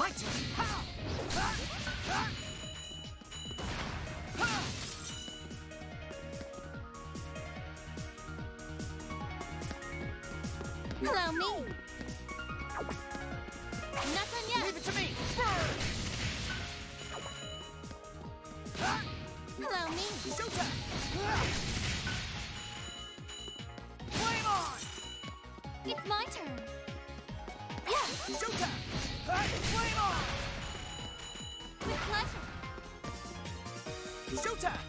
My turn. Allow me. Not done yet. Leave it to me. Allow me. Showtime. Flame on. It's my turn. Yeah, Showtime. Flame on. with pleasure. Showtime.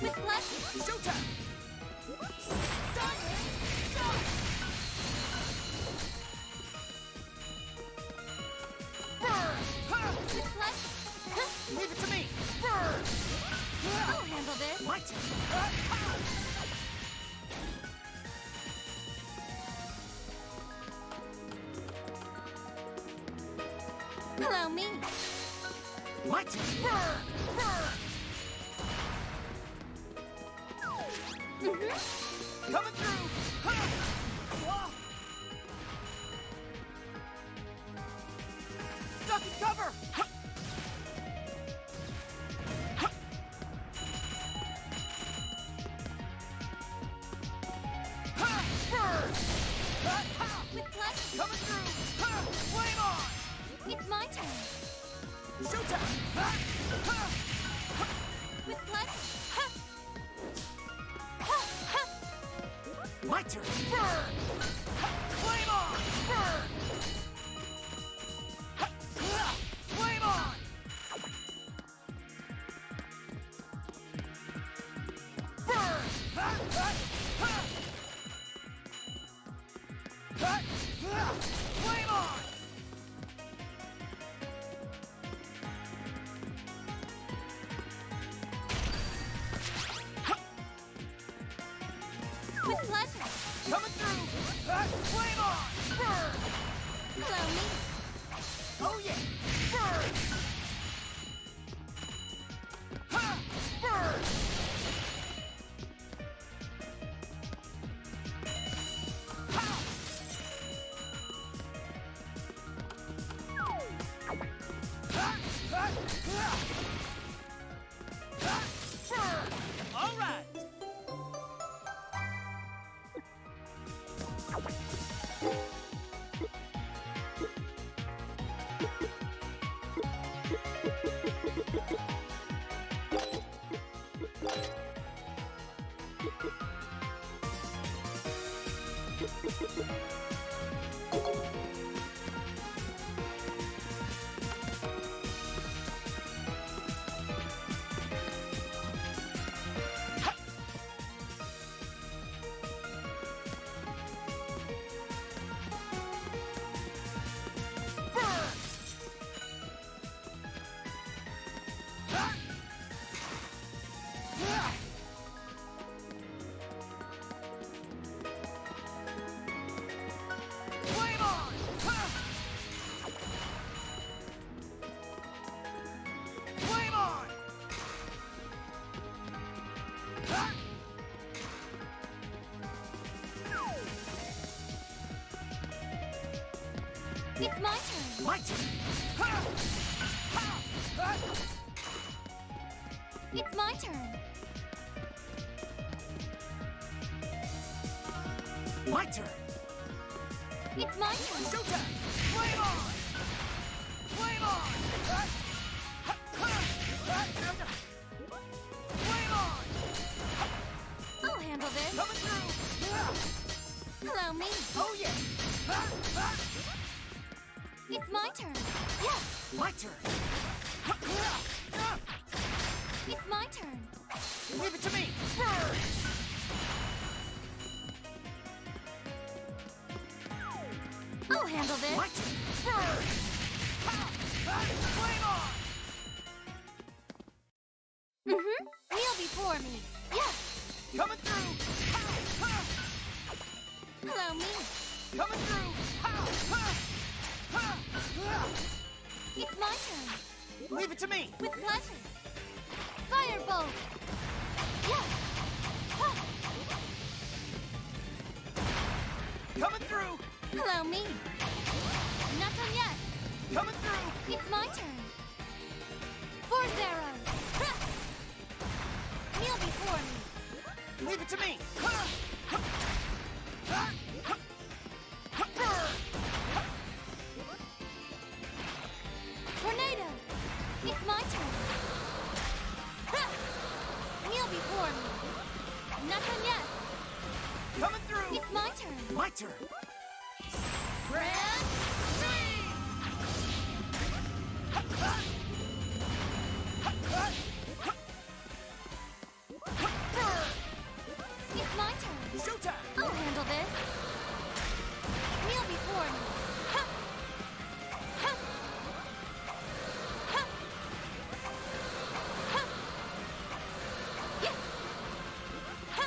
With pleasure. Showtime. With pleasure. Leave it to me. I'll handle this. My turn. Allow me. My turn. Coming through. Duck and cover. With pleasure. Coming through. Flame on. It's my turn. Showtime. With pleasure. My turn. Flame on. Flame on. Flame on. With pleasure. Coming through. Flame on. Allow me. Oh yeah. All right. Flame on! Flame on! It's my turn. My turn! It's my turn. My turn! It's my turn. Showtime! Flame on! Flame on! Flame on! I'll handle this. Coming through! Allow me. Oh yeah! It's my turn. Yes, My turn! it's my turn. Leave it to me! I'll handle this. My turn! Flame on! Kneel before me. Yes, Coming through! allow me. Coming through! It's my turn. Leave it to me! With pleasure. Firebolt. Yes. Coming through! Allow me. Not done yet. Coming through! It's my turn. Force arrow. Ha! Kneel before me. Leave it to me! Tornado. It's my turn. Ha! Kneel before me. Not done yet. Coming through! It's my turn. My turn! Grand Slam! It's my turn. Showtime! I'll handle this. Kneel before me. Ha! Ha! Ha! Ha! Yeah! Ha!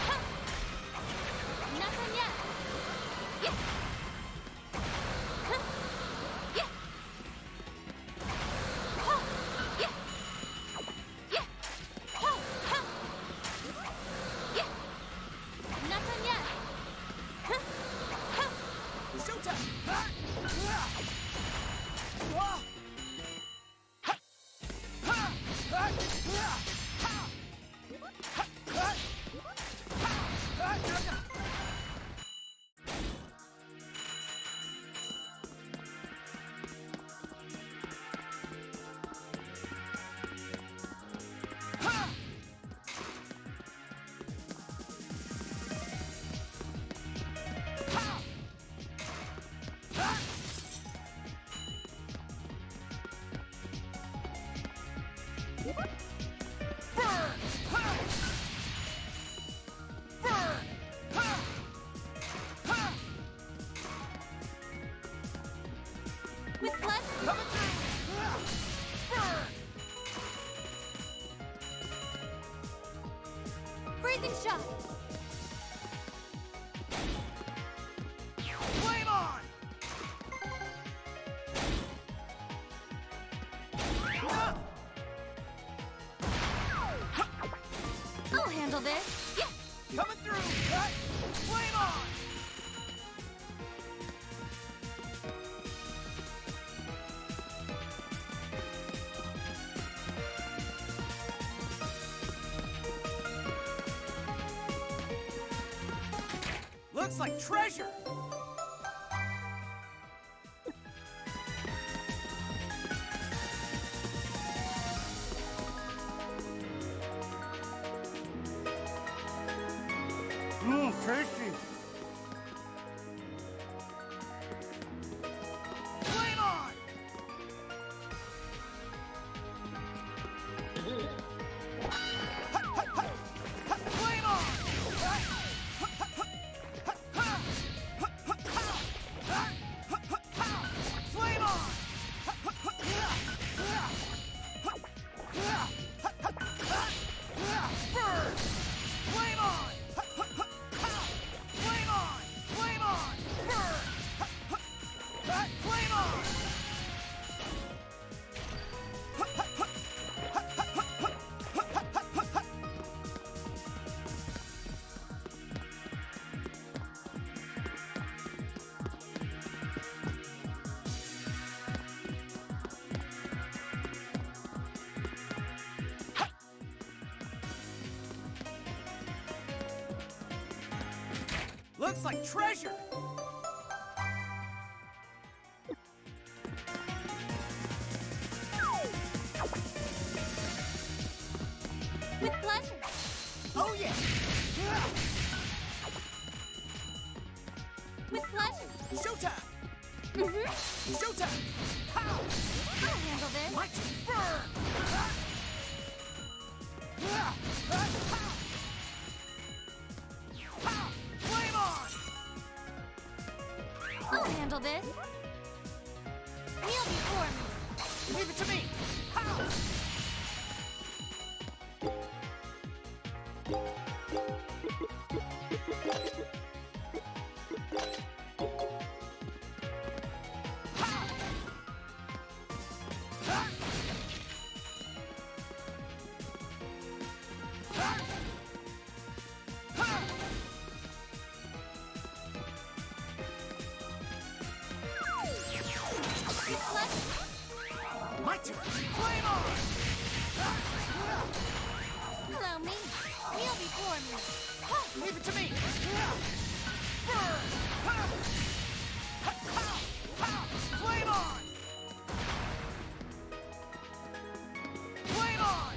Ha! Not done yet. Yeah! Ha! Yeah! Ha! Yeah! Yeah! Ha! Ha! Yeah! Not done yet. Ha! Ha! Showtime! With pleasure. Coming through! Freezing shot. Flame on! I'll handle this. Yeah. Coming through! Flame on! Looks like treasure! Tasty! Flame on! Flame on! Flame on! Burn! Flame on! Flame on! Flame on! Burn! Flame on! Looks like treasure! With pleasure. Oh yeah! With pleasure. Showtime! Mm-hmm. Showtime! Pow! I'll handle this. My turn! Burn! Pow! Flame on! I'll handle this. Kneel before me. Leave it to me! Pow! My turn. Flame on! Allow me. Kneel before me. Leave it to me. Burn! Flame on! Flame on!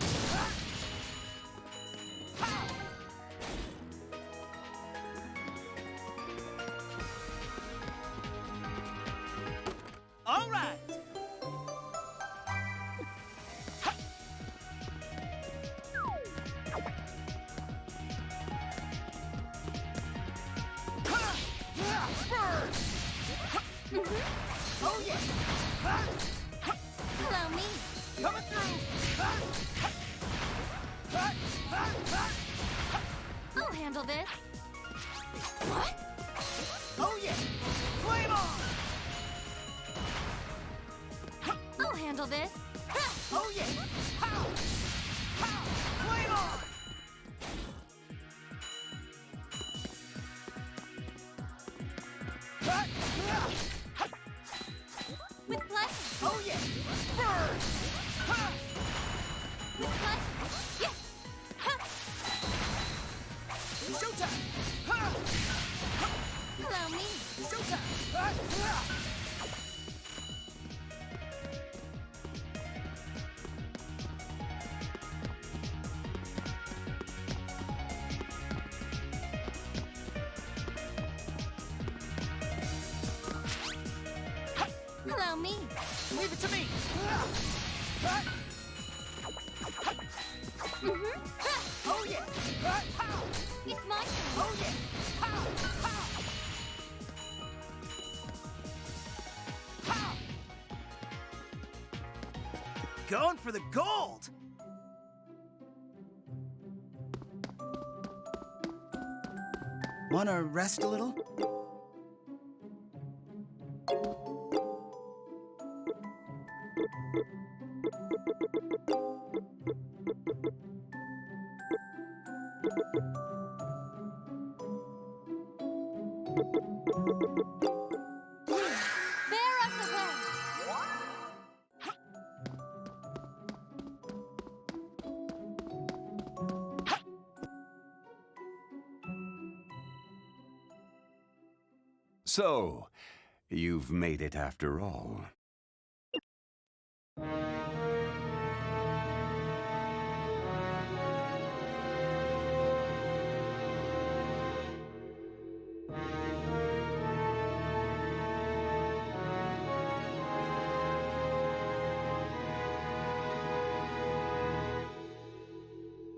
All right. Oh yeah. Allow me. Coming through. I'll handle this. What? Oh yeah. Flame on. I'll handle this. Oh yeah. Pow. Pow. Flame on. With pleasure. Oh yeah. Burn. With pleasure. Yes. Showtime. Allow me. Showtime. Allow me. Leave it to me. Oh yeah. Pow. It's my turn. Oh yeah. Pow. Pow. Pow. Going for the gold. Wanna rest a little? Bear us away. So, you've made it after all.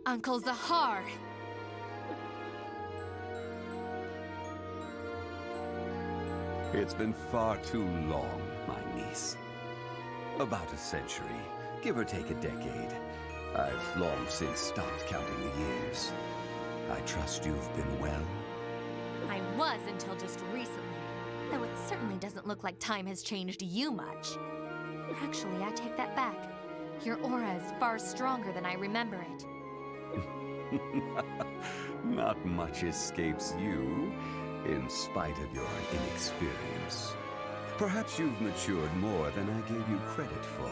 Uncle Zahar. It's been far too long, my niece. About a century, give or take a decade. I've long since stopped counting the years. I trust you've been well. I was until just recently. Though it certainly doesn't look like time has changed you much. Actually, I take that back. Your aura is far stronger than I remember it. Not much escapes you, in spite of your inexperience. Perhaps you've matured more than I gave you credit for.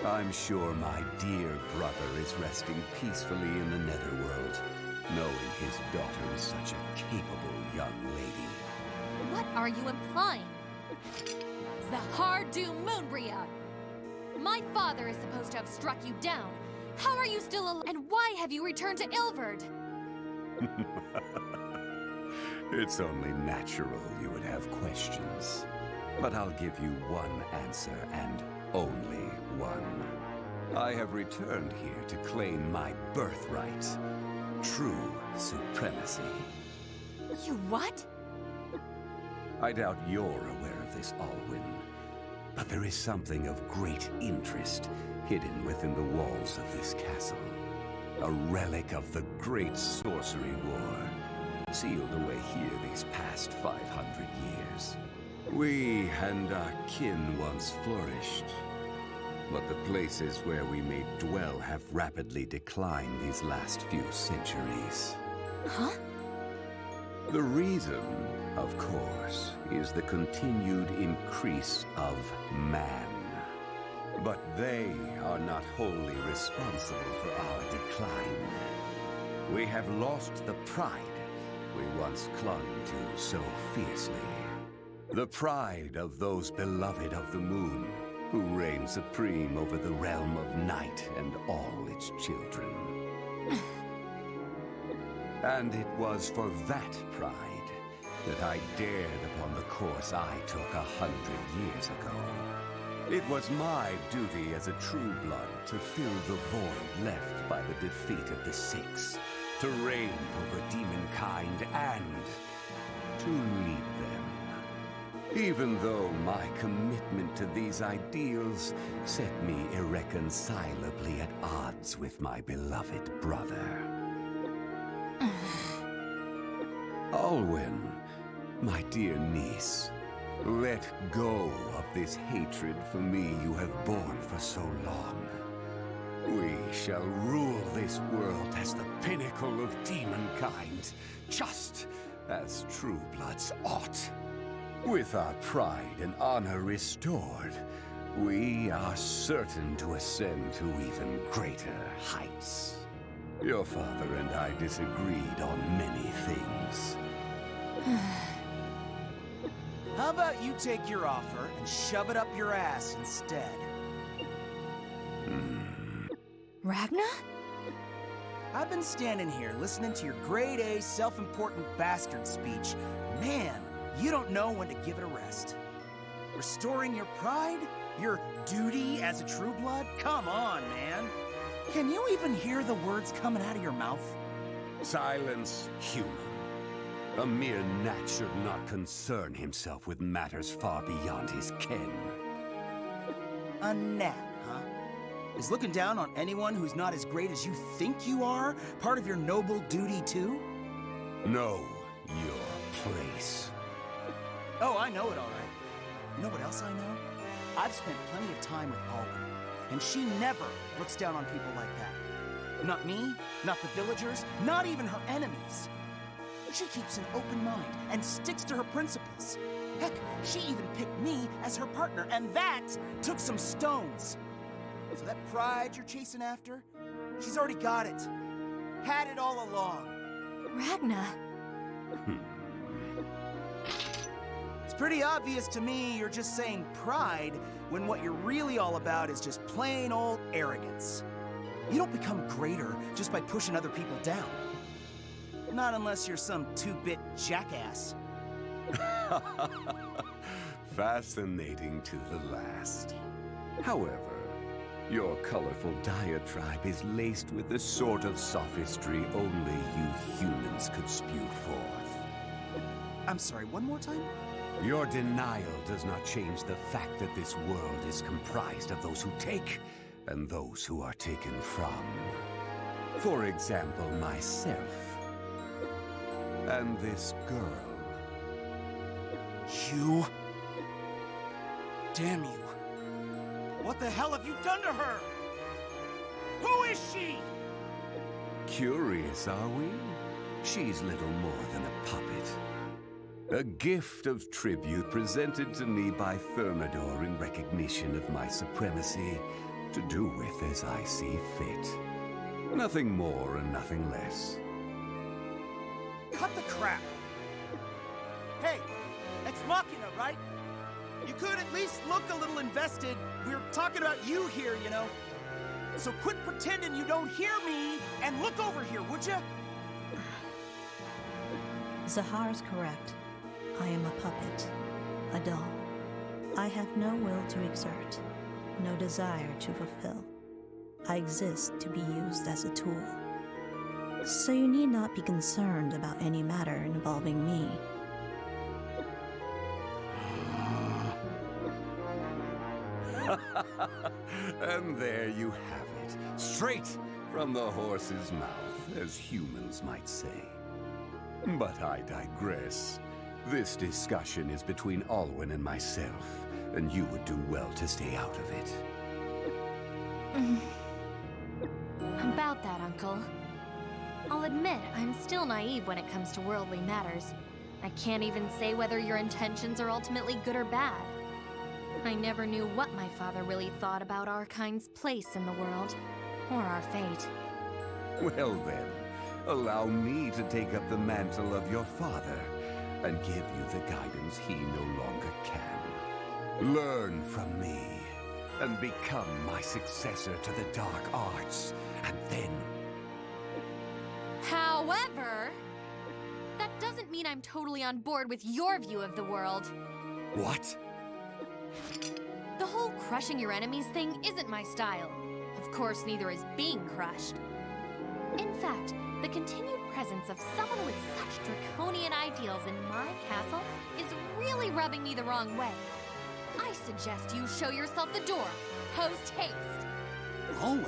I'm sure my dear brother is resting peacefully in the netherworld, knowing his daughter is such a capable young lady. What are you implying? Zahar du Moonbria! My father is supposed to have struck you down. How are you still alive? And why have you returned to Ilverd? It's only natural you would have questions. But I'll give you one answer, and only one. I have returned here to claim my birthright. True supremacy. You what? I doubt you're aware of this, Alwyn. But there is something of great interest hidden within the walls of this castle. A relic of the great sorcery war, sealed away here these past 500 years. We and our kin once flourished, but the places where we may dwell have rapidly declined these last few centuries. Huh? The reason, of course, is the continued increase of man. But they are not wholly responsible for our decline. We have lost the pride we once clung to so fiercely. The pride of those beloved of the moon, who reign supreme over the realm of night and all its children. And it was for that pride that I dared upon the course I took 100 years ago. It was my duty as a true blood to fill the void left by the defeat of the Six, to reign over demonkind and to lead them. Even though my commitment to these ideals set me irreconcilably at odds with my beloved brother. Alwyn, my dear niece, let go of this hatred for me you have borne for so long. We shall rule this world as the pinnacle of demonkind, just as true bloods ought. With our pride and honor restored, we are certain to ascend to even greater heights. Your father and I disagreed on many things. How about you take your offer and shove it up your ass instead? Ragna? I've been standing here listening to your grade A self-important bastard speech. Man, you don't know when to give it a rest. Restoring your pride? Your duty as a true blood? Come on, man. Can you even hear the words coming out of your mouth? Silence, human. A mere gnat should not concern himself with matters far beyond his ken. A gnat, huh? Is looking down on anyone who's not as great as you think you are part of your noble duty too? Know your place. Oh, I know it all right. You know what else I know? I've spent plenty of time with Alwyn, and she never looks down on people like that. Not me, not the villagers, not even her enemies. She keeps an open mind and sticks to her principles. Heck, she even picked me as her partner, and that took some stones. So that pride you're chasing after, she's already got it. Had it all along. Ragna. It's pretty obvious to me you're just saying pride when what you're really all about is just plain old arrogance. You don't become greater just by pushing other people down. Not unless you're some two-bit jackass. Fascinating to the last. However, your colorful diatribe is laced with the sort of sophistry only you humans could spew forth. I'm sorry, one more time? Your denial does not change the fact that this world is comprised of those who take and those who are taken from. For example, myself. And this girl. You? Damn you. What the hell have you done to her? Who is she? Curious, are we? She's little more than a puppet. A gift of tribute presented to me by Thermidor in recognition of my supremacy, to do with as I see fit. Nothing more and nothing less. Cut the crap. Hey, it's Machina, right? You could at least look a little invested. We're talking about you here, you know. So quit pretending you don't hear me and look over here, would you? Zahar's correct. I am a puppet, a doll. I have no will to exert, no desire to fulfill. I exist to be used as a tool. So you need not be concerned about any matter involving me. And there you have it, straight from the horse's mouth, as humans might say. But I digress. This discussion is between Alwyn and myself, and you would do well to stay out of it. About that, Uncle. I'll admit, I'm still naive when it comes to worldly matters. I can't even say whether your intentions are ultimately good or bad. I never knew what my father really thought about our kind's place in the world, or our fate. Well then, allow me to take up the mantle of your father and give you the guidance he no longer can. Learn from me and become my successor to the dark arts, and then... However, that doesn't mean I'm totally on board with your view of the world. What? The whole crushing your enemies thing isn't my style. Of course, neither is being crushed. In fact, the continued presence of someone with such draconian ideals in my castle is really rubbing me the wrong way. I suggest you show yourself the door, post haste. Owen?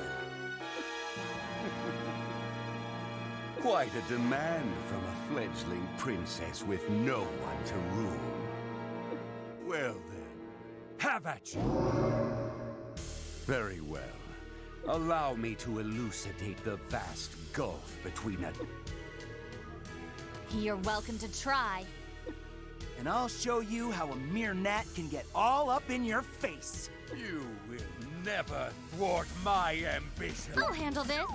Quite a demand from a fledgling princess with no one to rule. Well then, have at you! Very well. Allow me to elucidate the vast gulf between a... You're welcome to try. And I'll show you how a mere gnat can get all up in your face. You will never thwart my ambition. I'll handle this.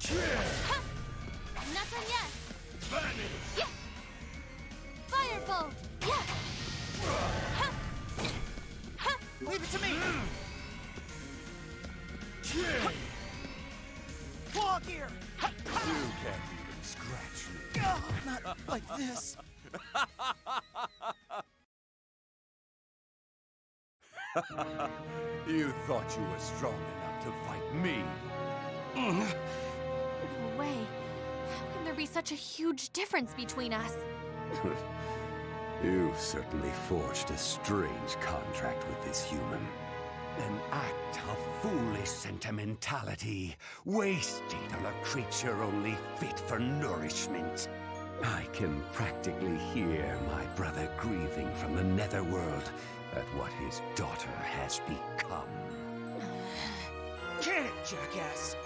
Ha! Not done yet. Vanish! Yeah. Firebolt. Yeah. Ha! Ha! Leave it to me! Claw here! You can't even scratch me. Not like this. You thought you were strong enough to fight me. No way. How can there be such a huge difference between us? You've certainly forged a strange contract with this human. An act of foolish sentimentality, wasted on a creature only fit for nourishment. I can practically hear my brother grieving from the netherworld at what his daughter has become. Get it, jackass!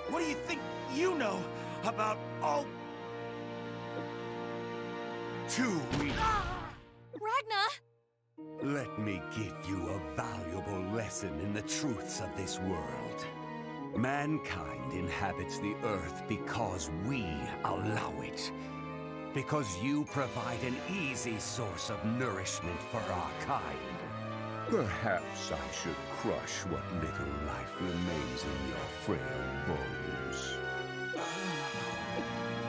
What do you think you know about all... Too weak. Ragna! Let me give you a valuable lesson in the truths of this world. Mankind inhabits the earth because we allow it. Because you provide an easy source of nourishment for our kind. Perhaps I should crush what little life remains in your frail bones.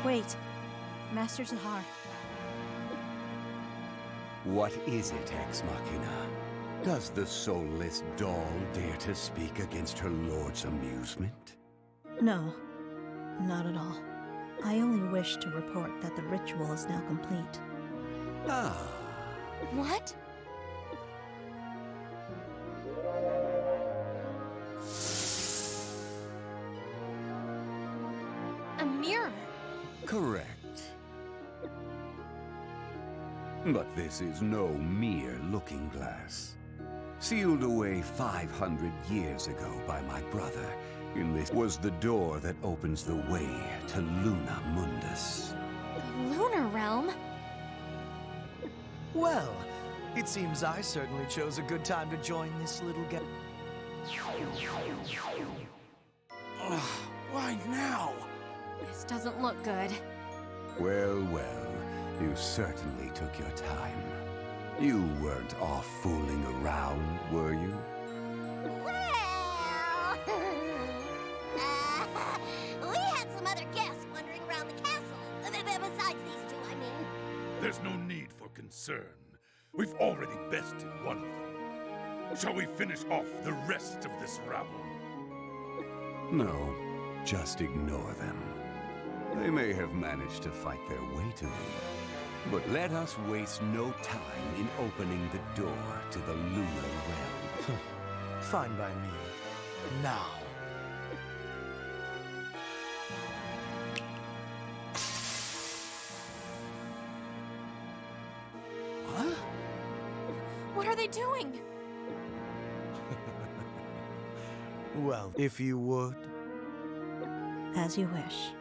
Wait. Master Zahar. What is it, Ex Machina? Does the soulless doll dare to speak against her lord's amusement? No, not at all. I only wish to report that the ritual is now complete. Ah. What? A mirror. Correct. But this is no mere looking glass. Sealed away 500 years ago by my brother, in this was the door that opens the way to Luna Mundus. The lunar realm? Well, it seems I certainly chose a good time to join this little guy. Why now? This doesn't look good. Well, well, you certainly took your time. You weren't off fooling around, were you? Well, we had some other guests wandering around the castle. Besides these two, I mean. There's no need for concern. We've already bested one of them. Shall we finish off the rest of this rabble? No, just ignore them. They may have managed to fight their way to me, but let us waste no time in opening the door to the lunar realm. Fine by me. Now. Huh? What are they doing? Well, if you would. As you wish.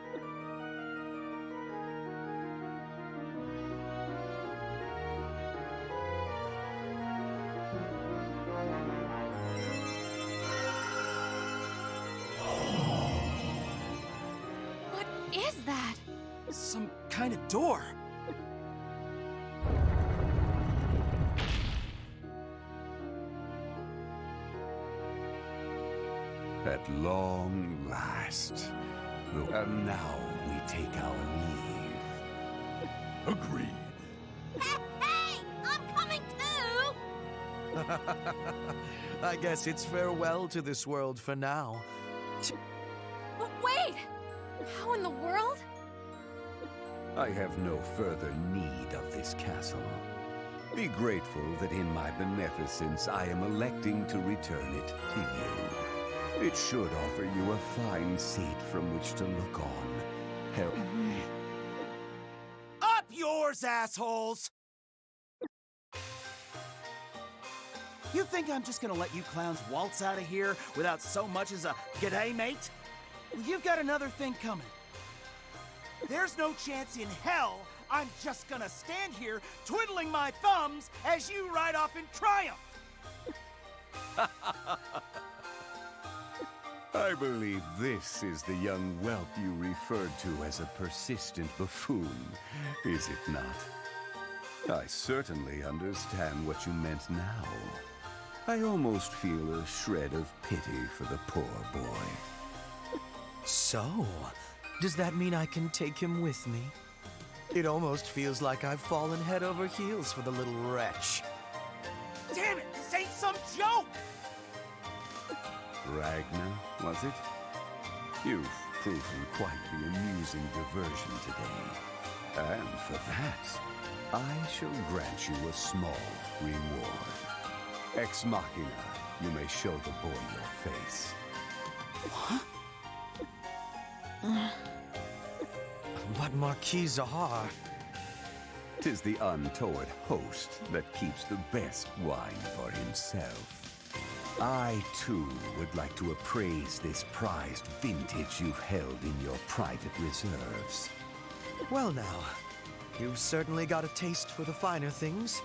that? Some kind of door. At long last. And now we take our leave. Agreed. Hey! I'm coming too! I guess it's farewell to this world for now. But wait! How in the world? I have no further need of this castle. Be grateful that in my beneficence I am electing to return it to you. It should offer you a fine seat from which to look on. Help me. Up yours, assholes! You think I'm just gonna let you clowns waltz out of here without so much as a g'day, mate? Well, you've got another thing coming. There's no chance in hell I'm just gonna stand here twiddling my thumbs as you ride off in triumph! I believe this is the young whelp you referred to as a persistent buffoon, is it not? I certainly understand what you meant now. I almost feel a shred of pity for the poor boy. So, does that mean I can take him with me? It almost feels like I've fallen head over heels for the little wretch. Damn it, this ain't some joke! Ragnar, was it? You've proven quite the amusing diversion today. And for that, I shall grant you a small reward. Ex Machina, you may show the boy your face. What? But Marquis Zahar... 'Tis the untoward host that keeps the best wine for himself. I, too, would like to appraise this prized vintage you've held in your private reserves. Well now, you've certainly got a taste for the finer things.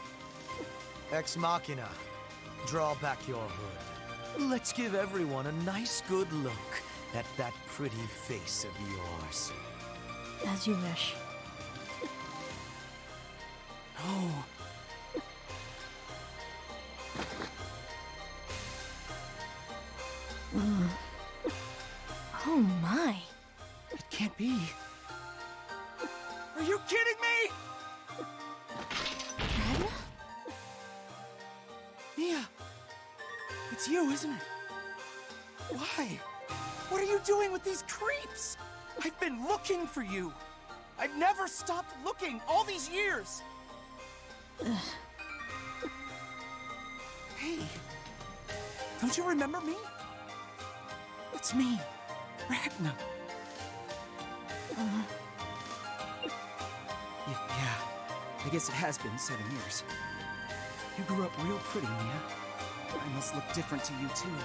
Ex Machina, draw back your hood. Let's give everyone a nice good look at that pretty face of yours. As you wish. Oh. Oh my. It can't be. Are you kidding me? Ragna? Mia, it's you, isn't it? Why? What are you doing with these creeps? I've been looking for you. I've never stopped looking all these years. Hey, don't you remember me? It's me, Ragna. Yeah, I guess it has been 7 years. You grew up real pretty, Mia. I must look different to you, too.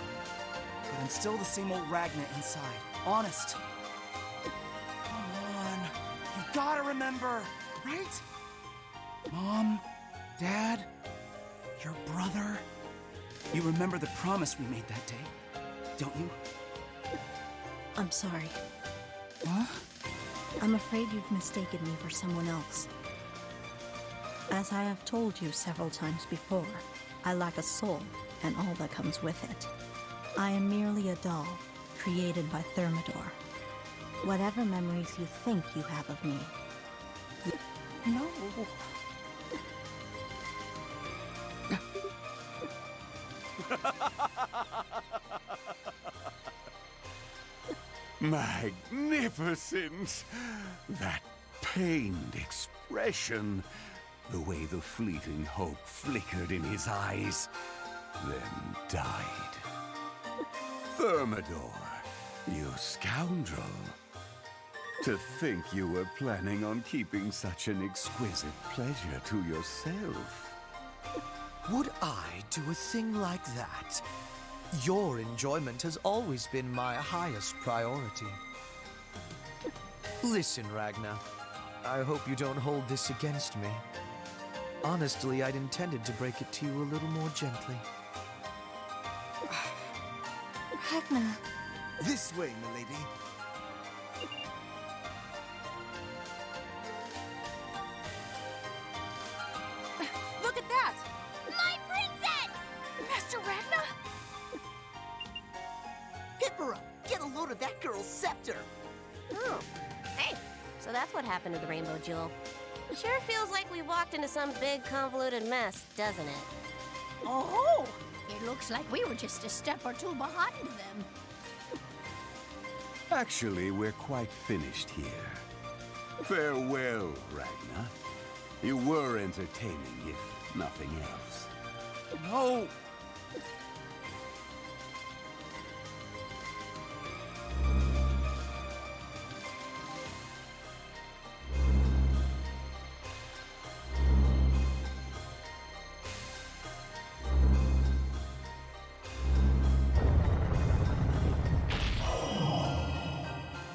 But I'm still the same old Ragna inside. Honest. Come on. You gotta remember, right? Mom, Dad, your brother. You remember the promise we made that day, don't you? I'm sorry. Huh? I'm afraid you've mistaken me for someone else. As I have told you several times before, I lack a soul and all that comes with it. I am merely a doll, created by Thermidor. Whatever memories you think you have of me. No. Magnificent! That pained expression. The way the fleeting hope flickered in his eyes, then died. Thermidor, you scoundrel. To think you were planning on keeping such an exquisite pleasure to yourself. Would I do a thing like that? Your enjoyment has always been my highest priority. Listen, Ragna. I hope you don't hold this against me. Honestly, I'd intended to break it to you a little more gently. Ragna. This way, milady. Emperor! Get a load of that girl's scepter! Oh. Hey, so that's what happened to the Rainbow Jewel. Sure feels like we walked into some big convoluted mess, doesn't it? Oh! It looks like we were just a step or two behind them. Actually, we're quite finished here. Farewell, Ragnar. You were entertaining, if nothing else. No!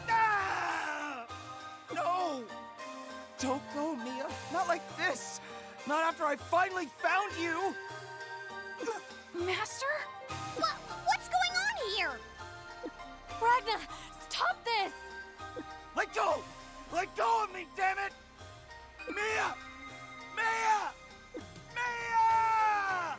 Ah! No! Don't go, Mia. Not like this. Not after I finally found you. Master? What's going on here? Ragnar, stop this! Let go! Let go of me, damn it! Mia! Mia! Mia!